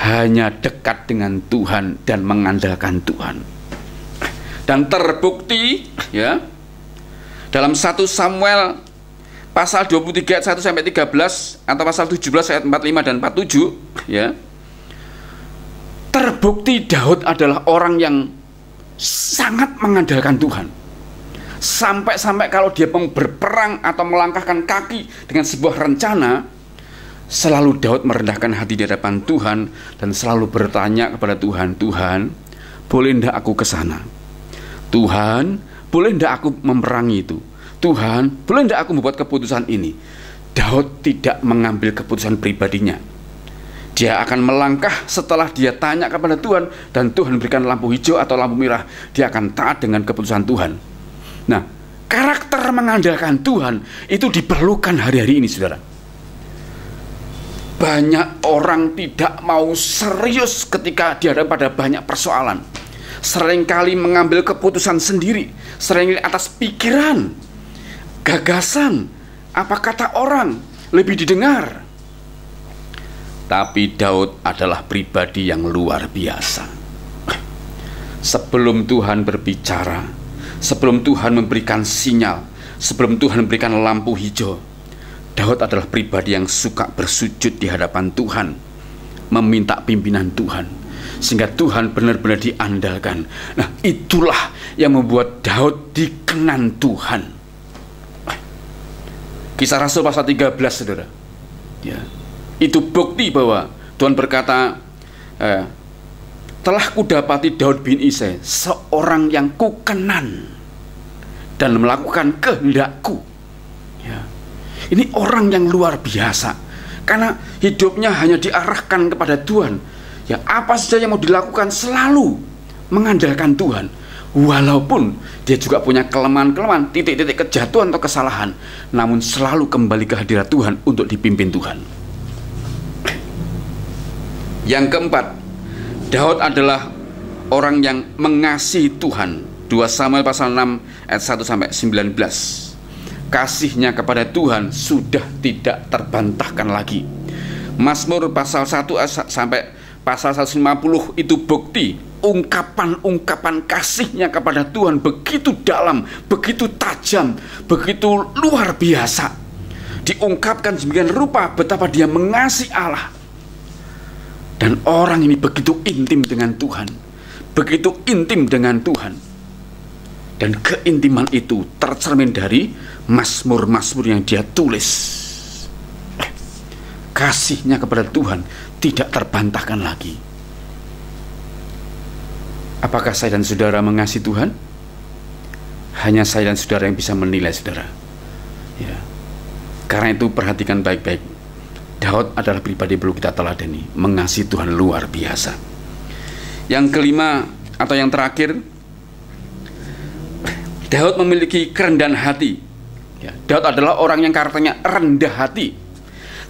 hanya dekat dengan Tuhan dan mengandalkan Tuhan. Dan terbukti ya, dalam 1 Samuel pasal 23 ayat 1 sampai 13 atau pasal 17 ayat 45 dan 47 ya. Terbukti Daud adalah orang yang sangat mengandalkan Tuhan. Sampai-sampai kalau dia berperang atau melangkahkan kaki dengan sebuah rencana, selalu Daud merendahkan hati di hadapan Tuhan dan selalu bertanya kepada Tuhan, Tuhan, boleh ndak aku ke sana? Tuhan, boleh ndak aku memerangi itu? Tuhan, boleh ndak aku membuat keputusan ini? Daud tidak mengambil keputusan pribadinya. Dia akan melangkah setelah dia tanya kepada Tuhan, dan Tuhan berikan lampu hijau atau lampu merah, dia akan taat dengan keputusan Tuhan. Nah, karakter mengandalkan Tuhan itu diperlukan hari-hari ini, saudara. Banyak orang tidak mau serius ketika dihadapkan pada banyak persoalan. Seringkali mengambil keputusan sendiri, seringkali atas pikiran, gagasan, apa kata orang, lebih didengar. Tapi Daud adalah pribadi yang luar biasa. Sebelum Tuhan berbicara, sebelum Tuhan memberikan sinyal, sebelum Tuhan memberikan lampu hijau, Daud adalah pribadi yang suka bersujud di hadapan Tuhan, meminta pimpinan Tuhan, sehingga Tuhan benar-benar diandalkan. Nah, itulah yang membuat Daud dikenan Tuhan. Kisah Rasul pasal 13, saudara ya, itu bukti bahwa Tuhan berkata, telah kudapati Daud bin Isai, seorang yang kukenan dan melakukan kehendakku ya. Ini orang yang luar biasa, karena hidupnya hanya diarahkan kepada Tuhan ya. Apa saja yang mau dilakukan selalu mengandalkan Tuhan, walaupun dia juga punya kelemahan-kelemahan, titik-titik kejatuhan atau kesalahan, namun selalu kembali ke hadirat Tuhan untuk dipimpin Tuhan. Yang keempat, Daud adalah orang yang mengasihi Tuhan. 2 Samuel pasal 6 ayat 1 sampai 19. Kasihnya kepada Tuhan sudah tidak terbantahkan lagi. Mazmur pasal 1 sampai pasal 150 itu bukti ungkapan-ungkapan kasihnya kepada Tuhan begitu dalam, begitu tajam, begitu luar biasa. Diungkapkan sedemikian rupa betapa dia mengasihi Allah. Dan orang ini begitu intim dengan Tuhan, begitu intim dengan Tuhan. Dan keintiman itu tercermin dari mazmur-mazmur yang dia tulis. Kasihnya kepada Tuhan tidak terbantahkan lagi. Apakah saya dan saudara mengasihi Tuhan? Hanya saya dan saudara yang bisa menilai, saudara ya. Karena itu perhatikan baik-baik. Daud adalah pribadi perlu kita teladani, mengasihi Tuhan luar biasa. Yang kelima atau yang terakhir, Daud memiliki kerendahan hati ya. Daud adalah orang yang karakternya rendah hati.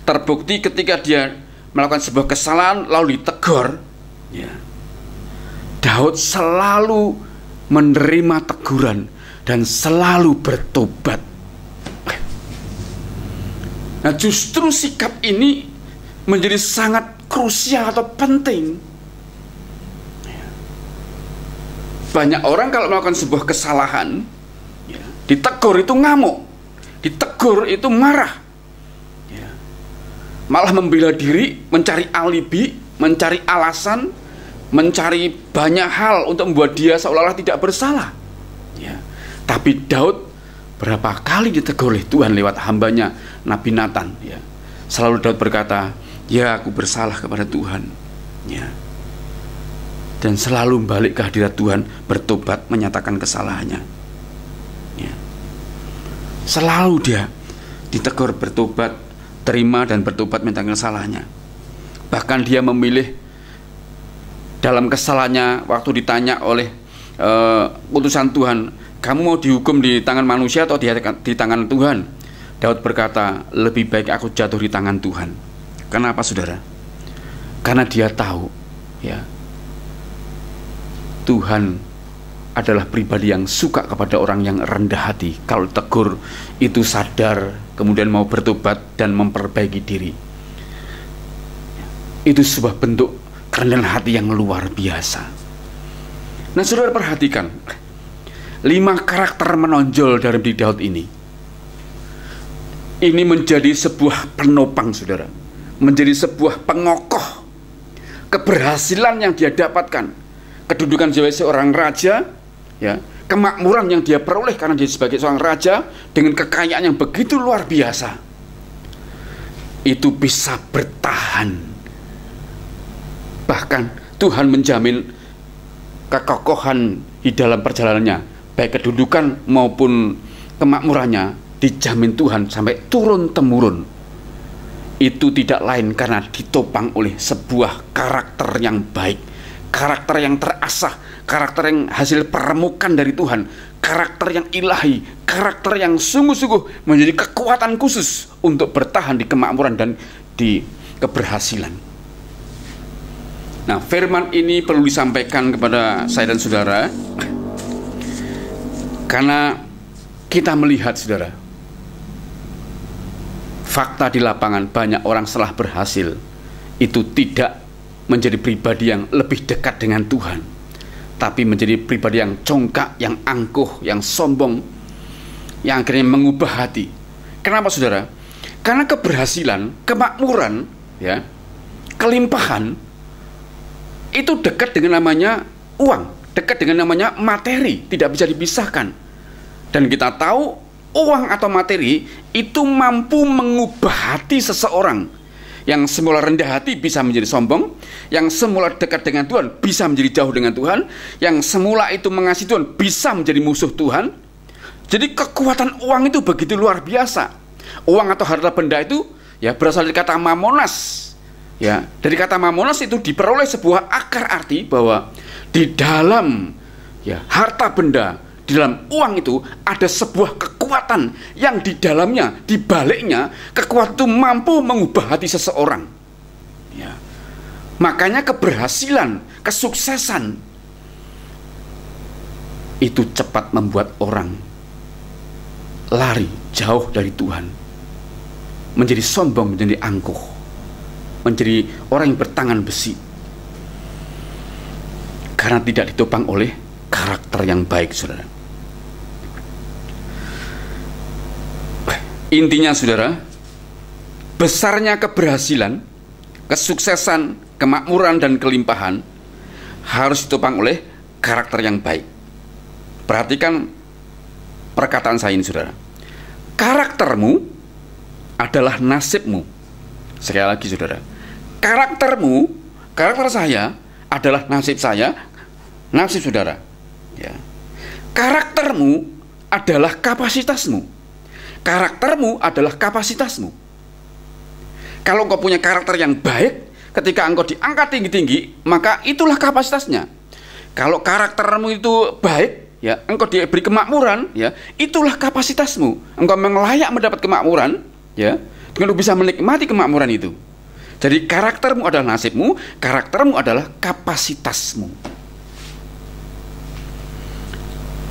Terbukti ketika dia melakukan sebuah kesalahan lalu ditegur ya, Daud selalu menerima teguran dan selalu bertobat. Nah, justru sikap ini menjadi sangat krusial atau penting. Banyak orang kalau melakukan sebuah kesalahan ya, ditegur itu ngamuk, ditegur itu marah ya. malah membela diri, mencari alibi, mencari alasan, mencari banyak hal untuk membuat dia seolah-olah tidak bersalah. Ya. Tapi Daud berapa kali ditegur oleh Tuhan lewat hambanya Nabi Nathan. Ya. Selalu Daud berkata, ya aku bersalah kepada Tuhan. Ya. Dan selalu balik ke hadirat Tuhan, bertobat, menyatakan kesalahannya. Ya. Selalu dia ditegur bertobat, terima dan bertobat menyatakan kesalahannya. Bahkan dia memilih dalam kesalahannya waktu ditanya oleh utusan Tuhan, kamu mau dihukum di tangan manusia atau di tangan Tuhan? Daud berkata, lebih baik aku jatuh di tangan Tuhan. Kenapa saudara? Karena dia tahu, ya, Tuhan adalah pribadi yang suka kepada orang yang rendah hati. Kalau tegur itu sadar, kemudian mau bertobat dan memperbaiki diri. Itu sebuah bentuk kerendahan hati yang luar biasa. Nah saudara perhatikan 5 karakter menonjol dalam diri Daud ini. Ini menjadi sebuah penopang saudara, menjadi sebuah pengokoh keberhasilan yang dia dapatkan. Kedudukan sebagai seorang raja, ya, kemakmuran yang dia peroleh karena dia sebagai seorang raja dengan kekayaan yang begitu luar biasa, itu bisa bertahan. Bahkan Tuhan menjamin kekokohan di dalam perjalanannya, baik kedudukan maupun kemakmurannya dijamin Tuhan sampai turun-temurun. Itu tidak lain karena ditopang oleh sebuah karakter yang baik, karakter yang terasah, karakter yang hasil peremukan dari Tuhan, karakter yang ilahi, karakter yang sungguh-sungguh menjadi kekuatan khusus untuk bertahan di kemakmuran dan di keberhasilan. Nah, firman ini perlu disampaikan kepada saya dan saudara, karena kita melihat saudara, fakta di lapangan banyak orang setelah berhasil itu tidak menjadi pribadi yang lebih dekat dengan Tuhan, tapi menjadi pribadi yang congkak, yang angkuh, yang sombong, yang akhirnya mengubah hati. Kenapa saudara? Karena keberhasilan, kemakmuran, ya, kelimpahan itu dekat dengan namanya uang, dekat dengan namanya materi, tidak bisa dipisahkan. Dan kita tahu uang atau materi itu mampu mengubah hati seseorang. Yang semula rendah hati bisa menjadi sombong, yang semula dekat dengan Tuhan bisa menjadi jauh dengan Tuhan, yang semula itu mengasihi Tuhan bisa menjadi musuh Tuhan. Jadi kekuatan uang itu begitu luar biasa. Uang atau harta benda itu ya berasal dari kata mamonas. Ya, dari kata mamonas itu diperoleh sebuah akar arti bahwa di dalam ya harta benda, di dalam uang itu ada sebuah kekuatan yang di dalamnya, di baliknya kekuatan itu mampu mengubah hati seseorang. Ya. Makanya keberhasilan, kesuksesan itu cepat membuat orang lari jauh dari Tuhan, menjadi sombong, menjadi angkuh, menjadi orang yang bertangan besi, karena tidak ditopang oleh karakter yang baik saudara. Intinya saudara, besarnya keberhasilan, kesuksesan, kemakmuran dan kelimpahan harus ditopang oleh karakter yang baik. Perhatikan perkataan saya ini saudara. Karaktermu adalah nasibmu. Sekali lagi saudara, karaktermu, karakter saya adalah nasib saya, nasib saudara. Ya. Karaktermu adalah kapasitasmu. Karaktermu adalah kapasitasmu. Kalau engkau punya karakter yang baik, ketika engkau diangkat tinggi-tinggi, maka itulah kapasitasnya. Kalau karaktermu itu baik, ya, engkau diberi kemakmuran, ya, itulah kapasitasmu. Engkau memang layak mendapat kemakmuran, ya, dengan bisa menikmati kemakmuran itu. Jadi karaktermu adalah nasibmu, karaktermu adalah kapasitasmu.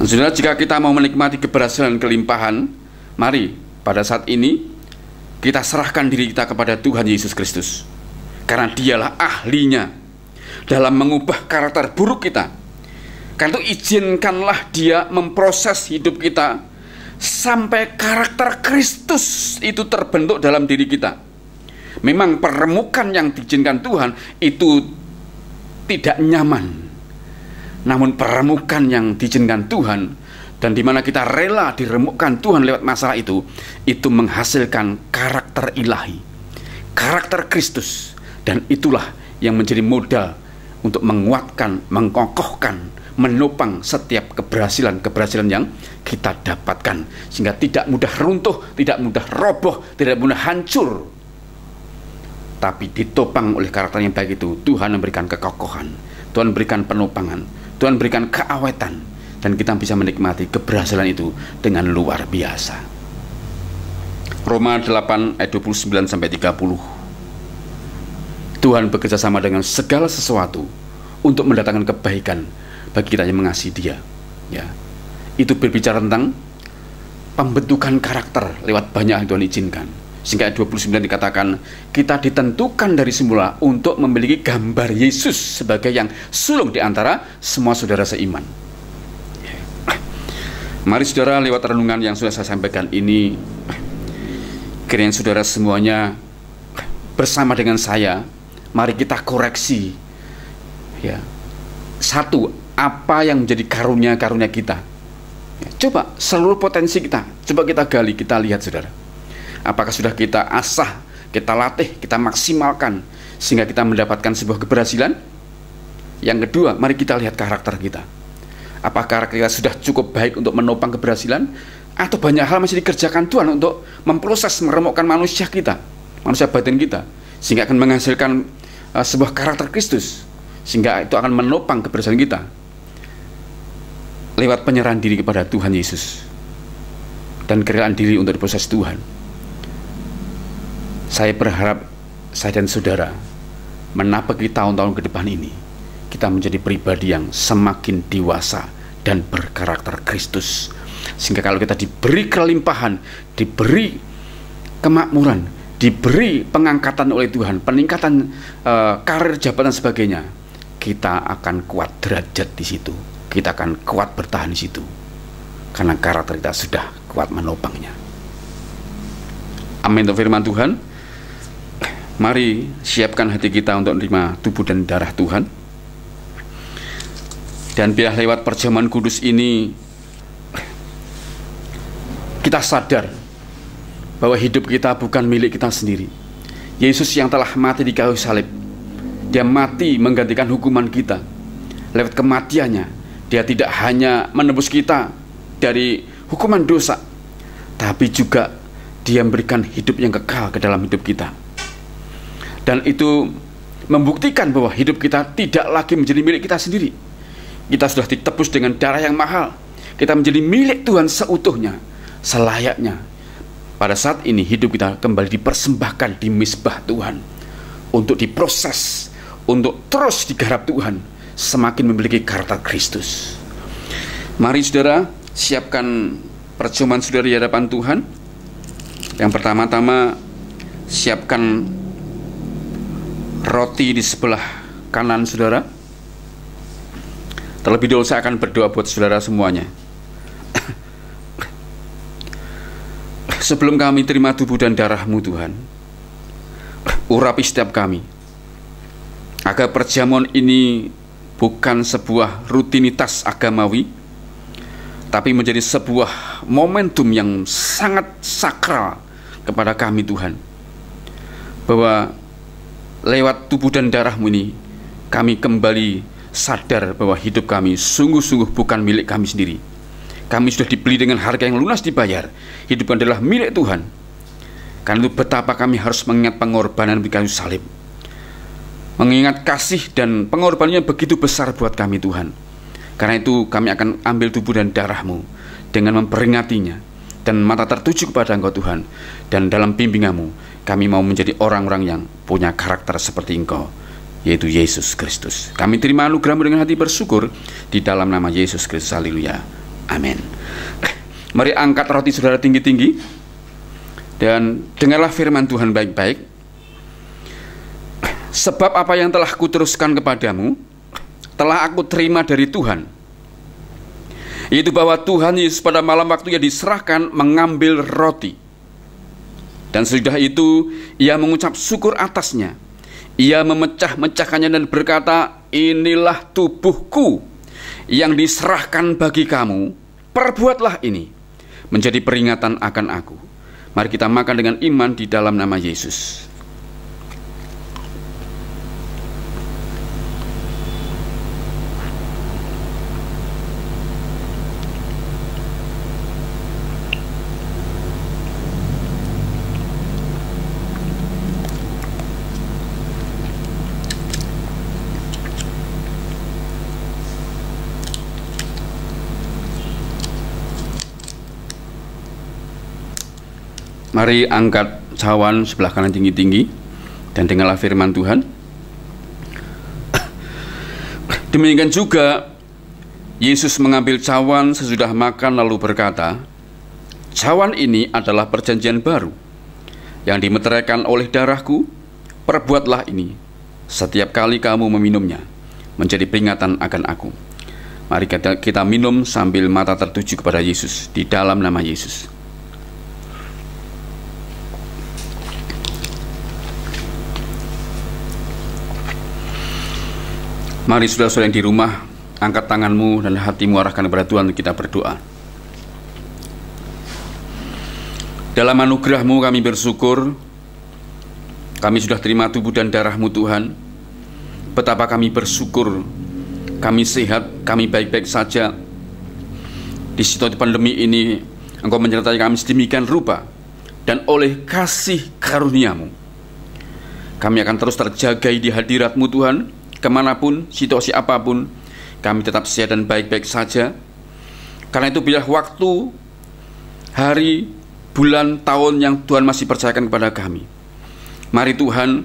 Nah, saudara, jika kita mau menikmati keberhasilan kelimpahan, mari pada saat ini kita serahkan diri kita kepada Tuhan Yesus Kristus, karena dialah ahlinya dalam mengubah karakter buruk kita. Karena itu izinkanlah dia memproses hidup kita sampai karakter Kristus itu terbentuk dalam diri kita. Memang peremukan yang diizinkan Tuhan itu tidak nyaman, namun peremukan yang diizinkan Tuhan dan dimana kita rela diremukkan Tuhan lewat masalah itu menghasilkan karakter ilahi, karakter Kristus, dan itulah yang menjadi modal untuk menguatkan, mengkokohkan, menopang setiap keberhasilan yang kita dapatkan, sehingga tidak mudah runtuh, tidak mudah roboh, tidak mudah hancur, tapi ditopang oleh karakter yang baik itu. Tuhan memberikan kekokohan, Tuhan memberikan penopangan, Tuhan memberikan keawetan, dan kita bisa menikmati keberhasilan itu dengan luar biasa. Roma 8 ayat 29 sampai 30. Tuhan bekerja sama dengan segala sesuatu untuk mendatangkan kebaikan bagi kita yang mengasihi Dia. Ya, itu berbicara tentang pembentukan karakter lewat banyak yang Tuhan izinkan. Sehingga ayat 29 dikatakan, kita ditentukan dari semula untuk memiliki gambar Yesus sebagai yang sulung di antara semua saudara seiman. Ya. Mari saudara, lewat renungan yang sudah saya sampaikan ini, kiranya saudara semuanya bersama dengan saya, mari kita koreksi, ya, satu, apa yang menjadi karunia-karunia kita. Ya, coba seluruh potensi kita, coba kita gali, kita lihat saudara. Apakah sudah kita asah, kita latih, kita maksimalkan sehingga kita mendapatkan sebuah keberhasilan? Yang kedua, mari kita lihat karakter kita. Apakah karakter kita sudah cukup baik untuk menopang keberhasilan? Atau banyak hal masih dikerjakan Tuhan untuk memproses, meremukkan manusia kita, manusia batin kita, sehingga akan menghasilkan sebuah karakter Kristus, sehingga itu akan menopang keberhasilan kita lewat penyerahan diri kepada Tuhan Yesus dan kerelaan diri untuk diproses Tuhan. Saya berharap saya dan saudara menapaki tahun-tahun ke depan ini, kita menjadi pribadi yang semakin dewasa dan berkarakter Kristus, sehingga kalau kita diberi kelimpahan, diberi kemakmuran, diberi pengangkatan oleh Tuhan, peningkatan karir, jabatan, sebagainya, kita akan kuat derajat di situ, kita akan kuat bertahan di situ, karena karakter kita sudah kuat menopangnya. Amin untuk firman Tuhan. Mari siapkan hati kita untuk menerima tubuh dan darah Tuhan, dan biar lewat perjamuan kudus ini kita sadar bahwa hidup kita bukan milik kita sendiri. Yesus yang telah mati di kayu salib, Dia mati menggantikan hukuman kita. Lewat kematiannya, Dia tidak hanya menebus kita dari hukuman dosa, tapi juga Dia memberikan hidup yang kekal ke dalam hidup kita. Dan itu membuktikan bahwa hidup kita tidak lagi menjadi milik kita sendiri. Kita sudah ditebus dengan darah yang mahal. Kita menjadi milik Tuhan seutuhnya, selayaknya. Pada saat ini hidup kita kembali dipersembahkan di mezbah Tuhan, untuk diproses, untuk terus digarap Tuhan, semakin memiliki karakter Kristus. Mari saudara, siapkan perjamuan saudara di hadapan Tuhan. Yang pertama-tama, siapkan roti di sebelah kanan saudara. Terlebih dahulu saya akan berdoa buat saudara semuanya. Sebelum kami terima tubuh dan darah-Mu Tuhan, urapi setiap kami, agar perjamuan ini bukan sebuah rutinitas agamawi, tapi menjadi sebuah momentum yang sangat sakral kepada kami Tuhan, bahwa lewat tubuh dan darah-Mu ini kami kembali sadar bahwa hidup kami sungguh-sungguh bukan milik kami sendiri. Kami sudah dibeli dengan harga yang lunas dibayar. Hidup adalah milik Tuhan. Karena itu betapa kami harus mengingat pengorbanan di kayu salib, mengingat kasih dan pengorbanannya begitu besar buat kami Tuhan. Karena itu kami akan ambil tubuh dan darah-Mu dengan memperingatinya, dan mata tertuju kepada Engkau Tuhan. Dan dalam bimbingan-Mu kami mau menjadi orang-orang yang punya karakter seperti Engkau, yaitu Yesus Kristus. Kami terima anugerah-Mu dengan hati bersyukur di dalam nama Yesus Kristus. Haleluya. Amin. Mari angkat roti saudara tinggi-tinggi, dan dengarlah firman Tuhan baik-baik. Sebab apa yang telah kuteruskan kepadamu telah aku terima dari Tuhan, yaitu bahwa Tuhan Yesus pada malam waktu yang diserahkan mengambil roti. Dan sesudah itu ia mengucap syukur atasnya. Ia memecah-mecahkannya dan berkata, inilah tubuhku yang diserahkan bagi kamu. Perbuatlah ini menjadi peringatan akan aku. Mari kita makan dengan iman di dalam nama Yesus. Mari angkat cawan sebelah kanan tinggi-tinggi dan dengarlah firman Tuhan. Demikian juga Yesus mengambil cawan sesudah makan lalu berkata, cawan ini adalah perjanjian baru yang dimeteraikan oleh darahku. Perbuatlah ini setiap kali kamu meminumnya menjadi peringatan akan aku. Mari kita minum sambil mata tertuju kepada Yesus di dalam nama Yesus. Mari saudara-saudara yang di rumah, angkat tanganmu dan hatimu arahkan kepada Tuhan untuk kita berdoa. Dalam anugerah-Mu kami bersyukur, kami sudah terima tubuh dan darah-Mu Tuhan. Betapa kami bersyukur, kami sehat, kami baik-baik saja. Di situasi pandemi ini, Engkau menyertai kami sedemikian rupa, dan oleh kasih karunia-Mu, kami akan terus terjaga di hadirat-Mu Tuhan. Kemanapun, situasi apapun, kami tetap sehat dan baik-baik saja. Karena itu biarlah waktu, hari, bulan, tahun yang Tuhan masih percayakan kepada kami. Mari Tuhan,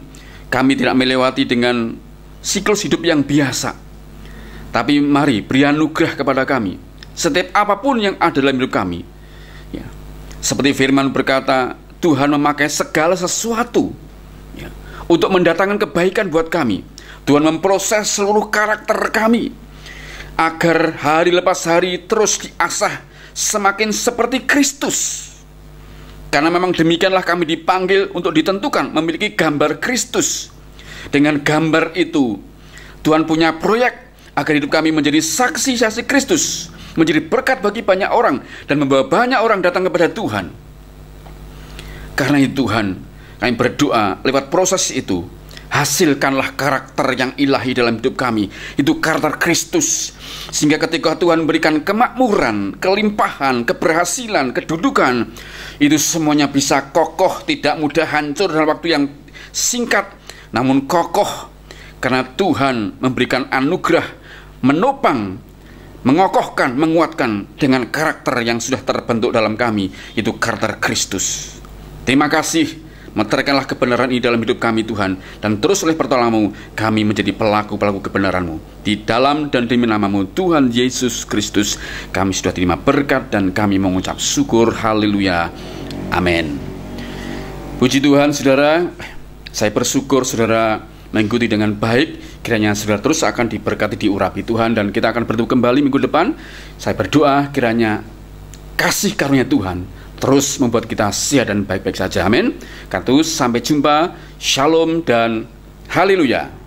kami tidak melewati dengan siklus hidup yang biasa, tapi mari beri anugerah kepada kami setiap apapun yang ada dalam hidup kami, ya. Seperti firman berkata, Tuhan memakai segala sesuatu, ya, untuk mendatangkan kebaikan buat kami. Tuhan memproses seluruh karakter kami agar hari lepas hari terus diasah semakin seperti Kristus. Karena memang demikianlah kami dipanggil untuk ditentukan memiliki gambar Kristus. Dengan gambar itu Tuhan punya proyek agar hidup kami menjadi saksi-saksi Kristus, menjadi berkat bagi banyak orang dan membawa banyak orang datang kepada Tuhan. Karena itu Tuhan, kami berdoa lewat proses itu, hasilkanlah karakter yang ilahi dalam hidup kami. Itu karakter Kristus. Sehingga ketika Tuhan berikan kemakmuran, kelimpahan, keberhasilan, kedudukan, itu semuanya bisa kokoh, tidak mudah hancur dalam waktu yang singkat, namun kokoh. Karena Tuhan memberikan anugerah, menopang, mengokohkan, menguatkan dengan karakter yang sudah terbentuk dalam kami. Itu karakter Kristus. Terima kasih. Meteraikanlah kebenaran ini dalam hidup kami Tuhan, dan terus oleh pertolongan-Mu kami menjadi pelaku-pelaku kebenaran-Mu. Di dalam dan demi nama-Mu Tuhan Yesus Kristus kami sudah terima berkat dan kami mengucap syukur. Haleluya, amin. Puji Tuhan saudara, saya bersyukur saudara mengikuti dengan baik. Kiranya saudara terus akan diberkati, diurapi Tuhan, dan kita akan bertemu kembali minggu depan. Saya berdoa kiranya kasih karunia Tuhan terus membuat kita sehat dan baik-baik saja. Amin. Karena itu sampai jumpa. Shalom dan haleluya.